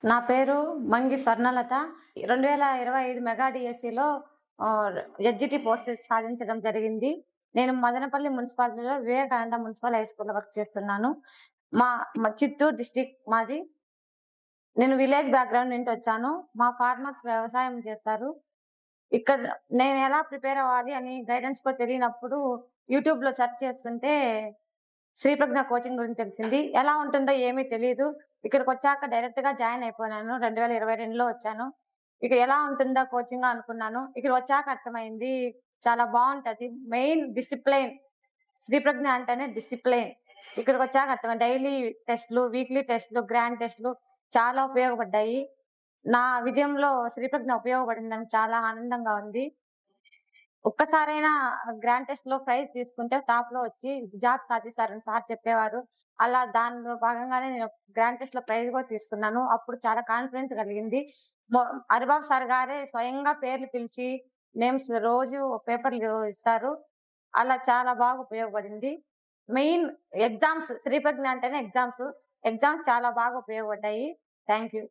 నా పేరు మంగి స్వర్ణలత. 2025 మెగా డిఎస్సిలో ఎస్జిటి పోస్ట్ సాధించడం జరిగింది. నేను మదనపల్లి మున్సిపాలిటీలో వివేకానంద మున్సిపల్ హై స్కూల్‌లో వర్క్ చేస్తున్నాను. మా మా చిత్తూరు డిస్ట్రిక్ట్ మాది. నేను విలేజ్ బ్యాక్‌గ్రౌండ్ నుండి వచ్చాను. మా ఫార్మర్స్ వ్యవసాయం చేస్తారు. ఇక్కడ నేను ఎలా ప్రిపేర్ అవ్వాలి అని గైడెన్స్ కూడా తెలియనప్పుడు యూట్యూబ్‌లో సెర్చ్ చేస్తుంటే శ్రీ ప్రజ్ఞ కోచింగ్ గురించి తెలిసింది. ఎలా ఉంటుందో ఏమీ తెలీదు. ఇక్కడికొచ్చాక డైరెక్ట్‌గా జాయిన్ అయిపోయాను. 2022లో వచ్చాను. ఇక ఎలా ఉంటుందా కోచింగ్ అనుకున్నాను. ఇక్కడికొచ్చాక అర్థమైంది. చాలా బావుంటది. Main discipline. శ్రీ ప్రజ్ఞ అంటేనే డిసిప్లైన్. ఇక్కడికొచ్చాక అర్థమైంది. డైలీ టెస్ట్‌లు, వీక్లీ టెస్ట్‌లు, గ్రాండ్ టెస్ట్‌లు చాలా ఉపయోగపడ్డాయి. నా విజయంలో శ్రీ ప్రజ్ఞ ఉపయోగపడిందని చాలా ఆనందంగా ఉంది. ఒక్కసారైనా గ్రాండ్ టెస్ట్‌లో ప్రైజ్ తీసుకుంటే టాప్‌లో వచ్చి జాబ్ సాధిస్తారని సార్ చెప్పేవారు. అలా దానిలో భాగంగానే నేను గ్రాండ్ టెస్ట్‌లో ప్రైజ్ కూడా తీసుకున్నాను. అప్పుడు చాలా కాన్ఫిడెన్స్ కలిగింది. మొ హరిబాబు సార్ గారే స్వయంగా పేర్లు పిలిచి నేమ్స్ రోజు పేపర్‌లు ఇస్తారు. అలా చాలా బాగా ఉపయోగపడింది. మెయిన్ ఎగ్జామ్స్ శ్రీ ప్రజ్ఞ అంటేనే ఎగ్జామ్స్. ఎగ్జామ్స్ చాలా బాగా ఉపయోగపడ్డాయి. Thank you.